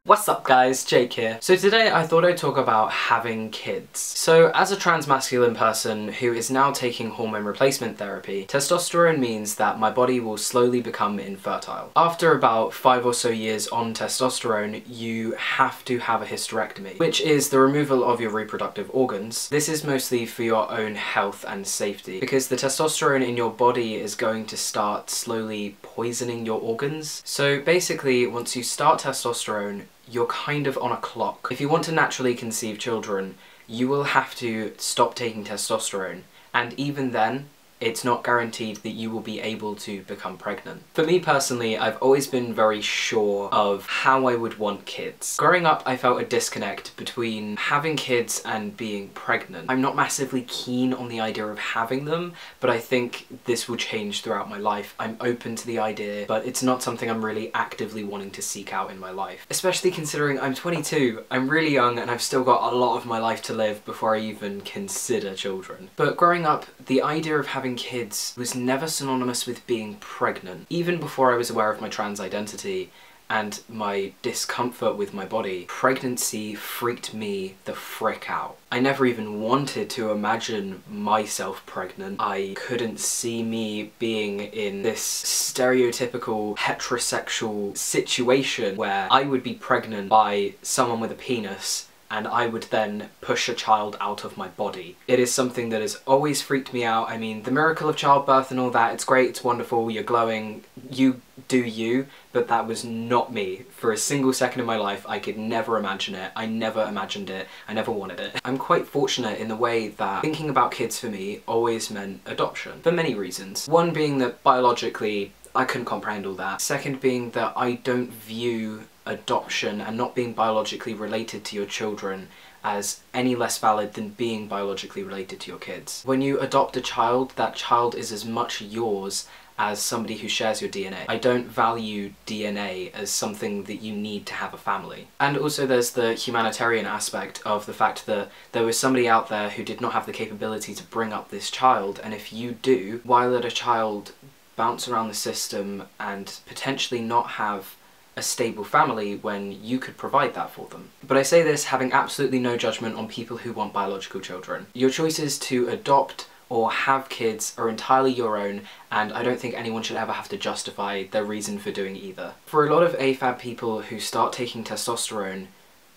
What's up guys, Jake here. So today I thought I'd talk about having kids. So as a trans-masculine person who is now taking hormone replacement therapy, testosterone means that my body will slowly become infertile. After about 5 or so years on testosterone, you have to have a hysterectomy, which is the removal of your reproductive organs. This is mostly for your own health and safety, because the testosterone in your body is going to start slowly poisoning your organs. So basically, once you start testosterone, you're kind of on a clock. If you want to naturally conceive children, you will have to stop taking testosterone, and even then, it's not guaranteed that you will be able to become pregnant. For me personally, I've always been very sure of how I would want kids. Growing up, I felt a disconnect between having kids and being pregnant. I'm not massively keen on the idea of having them, but I think this will change throughout my life. I'm open to the idea, but it's not something I'm really actively wanting to seek out in my life. Especially considering I'm 22, I'm really young, and I've still got a lot of my life to live before I even consider children. But growing up, the idea of having kids was never synonymous with being pregnant. Even before I was aware of my trans identity and my discomfort with my body, pregnancy freaked me the frick out. I never even wanted to imagine myself pregnant. I couldn't see me being in this stereotypical heterosexual situation where I would be pregnant by someone with a penis and I would then push a child out of my body. It is something that has always freaked me out. I mean, the miracle of childbirth and all that, it's great, it's wonderful, you're glowing, you do you, but that was not me. For a single second in my life, I could never imagine it. I never imagined it. I never wanted it. I'm quite fortunate in the way that thinking about kids for me always meant adoption, for many reasons. One being that biologically, I couldn't comprehend all that. Second being that I don't view adoption and not being biologically related to your children as any less valid than being biologically related to your kids. When you adopt a child, that child is as much yours as somebody who shares your DNA. I don't value DNA as something that you need to have a family. And also there's the humanitarian aspect of the fact that there was somebody out there who did not have the capability to bring up this child, and if you do, why let a child bounce around the system and potentially not have a stable family when you could provide that for them? But I say this having absolutely no judgment on people who want biological children. Your choices to adopt or have kids are entirely your own, and I don't think anyone should ever have to justify their reason for doing either. For a lot of AFAB people who start taking testosterone,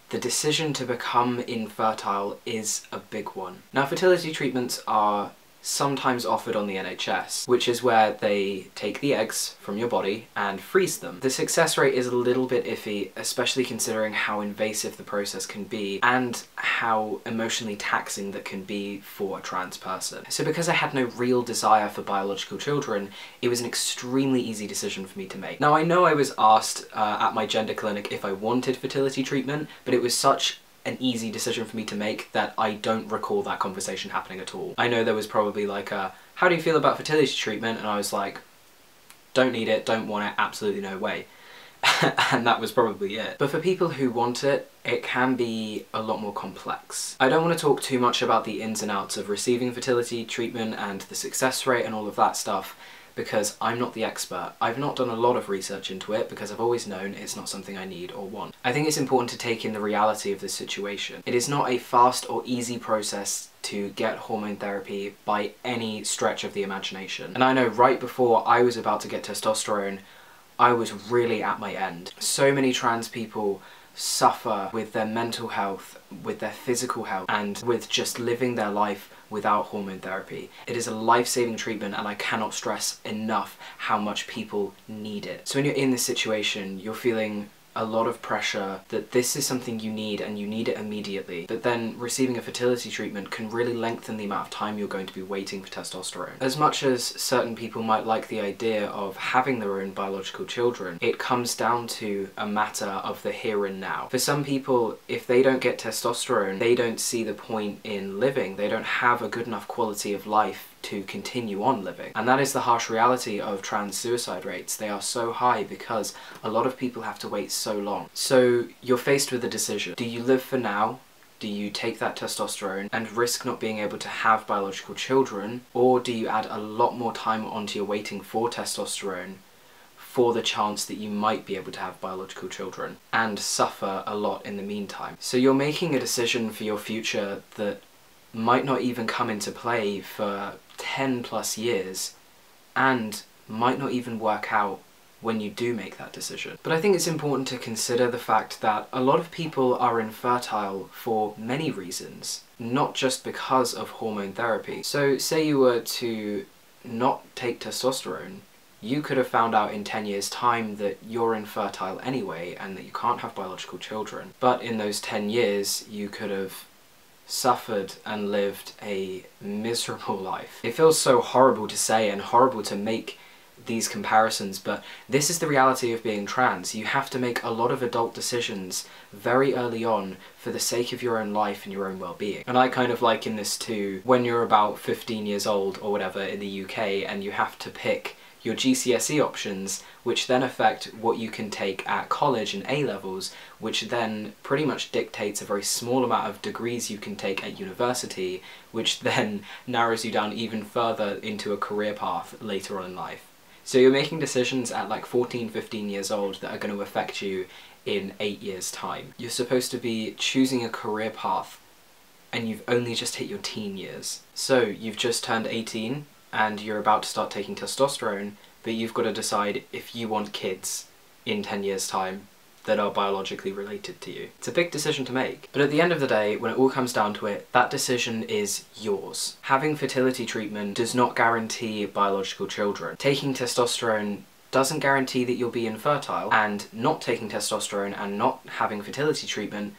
the decision to become infertile is a big one. Now, fertility treatments are sometimes offered on the NHS, which is where they take the eggs from your body and freeze them. The success rate is a little bit iffy, especially considering how invasive the process can be and how emotionally taxing that can be for a trans person. So because I had no real desire for biological children, it was an extremely easy decision for me to make. Now, I know I was asked at my gender clinic if I wanted fertility treatment, but it was such an easy decision for me to make that I don't recall that conversation happening at all. I know there was probably like a, how do you feel about fertility treatment? And I was like, don't need it, don't want it, absolutely no way. And that was probably it. But for people who want it, it can be a lot more complex. I don't want to talk too much about the ins and outs of receiving fertility treatment and the success rate and all of that stuff, because I'm not the expert. I've not done a lot of research into it because I've always known it's not something I need or want. I think it's important to take in the reality of this situation. It is not a fast or easy process to get hormone therapy by any stretch of the imagination. And I know right before I was about to get testosterone, I was really at my end. So many trans people suffer with their mental health, with their physical health, and with just living their life without hormone therapy. It is a life-saving treatment, and I cannot stress enough how much people need it. So when you're in this situation, you're feeling a lot of pressure that this is something you need and you need it immediately, but then receiving a fertility treatment can really lengthen the amount of time you're going to be waiting for testosterone. As much as certain people might like the idea of having their own biological children, it comes down to a matter of the here and now. For some people, if they don't get testosterone, they don't see the point in living. They don't have a good enough quality of life to continue on living. And that is the harsh reality of trans suicide rates. They are so high because a lot of people have to wait so long. So you're faced with a decision. Do you live for now? Do you take that testosterone and risk not being able to have biological children? Or do you add a lot more time onto your waiting for testosterone for the chance that you might be able to have biological children and suffer a lot in the meantime. So you're making a decision for your future that might not even come into play for 10 plus years and might not even work out when you do make that decision. But I think it's important to consider the fact that a lot of people are infertile for many reasons, not just because of hormone therapy. So say you were to not take testosterone, you could have found out in 10 years' time that you're infertile anyway and that you can't have biological children. But in those 10 years, you could have suffered and lived a miserable life. It feels so horrible to say and horrible to make these comparisons, but this is the reality of being trans. You have to make a lot of adult decisions very early on for the sake of your own life and your own well-being. And I kind of liken this to when you're about 15 years old or whatever in the UK and you have to pick your GCSE options, which then affect what you can take at college and A-levels, which then pretty much dictates a very small amount of degrees you can take at university, which then narrows you down even further into a career path later on in life. So you're making decisions at like 14, 15 years old that are going to affect you in 8 years' time. You're supposed to be choosing a career path and you've only just hit your teen years. So you've just turned 18 and you're about to start taking testosterone, but you've got to decide if you want kids in 10 years' time that are biologically related to you. It's a big decision to make. But at the end of the day, when it all comes down to it, that decision is yours. Having fertility treatment does not guarantee biological children. Taking testosterone doesn't guarantee that you'll be infertile, and not taking testosterone and not having fertility treatment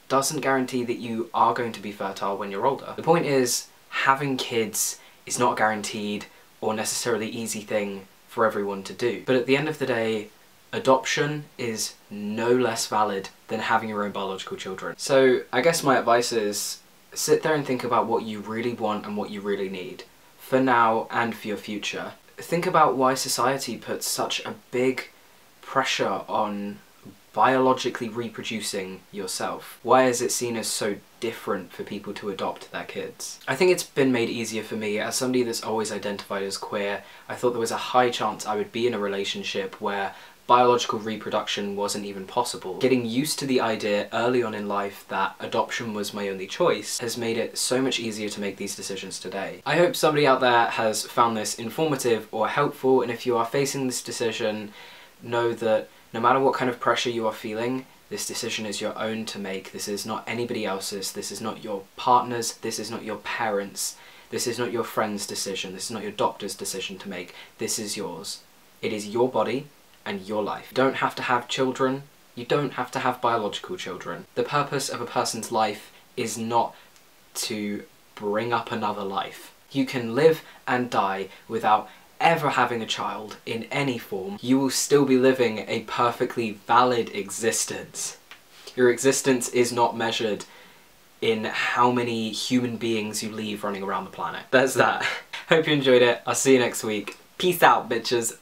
doesn't guarantee that you are going to be fertile when you're older. The point is, having kids is not a guaranteed or necessarily easy thing for everyone to do. But at the end of the day, adoption is no less valid than having your own biological children. So I guess my advice is sit there and think about what you really want and what you really need, for now and for your future. Think about why society puts such a big pressure on biologically reproducing yourself. Why is it seen as so different for people to adopt their kids? I think it's been made easier for me. As somebody that's always identified as queer, I thought there was a high chance I would be in a relationship where biological reproduction wasn't even possible. Getting used to the idea early on in life that adoption was my only choice has made it so much easier to make these decisions today. I hope somebody out there has found this informative or helpful, and if you are facing this decision, know that no matter what kind of pressure you are feeling, this decision is your own to make. This is not anybody else's. This is not your partner's. This is not your parents'. This is not your friend's decision. This is not your doctor's decision to make. This is yours. It is your body and your life. You don't have to have children. You don't have to have biological children. The purpose of a person's life is not to bring up another life. You can live and die without ever having a child in any form. You will still be living a perfectly valid existence. Your existence is not measured in how many human beings you leave running around the planet. That's that. Hope you enjoyed it. I'll see you next week. Peace out, bitches.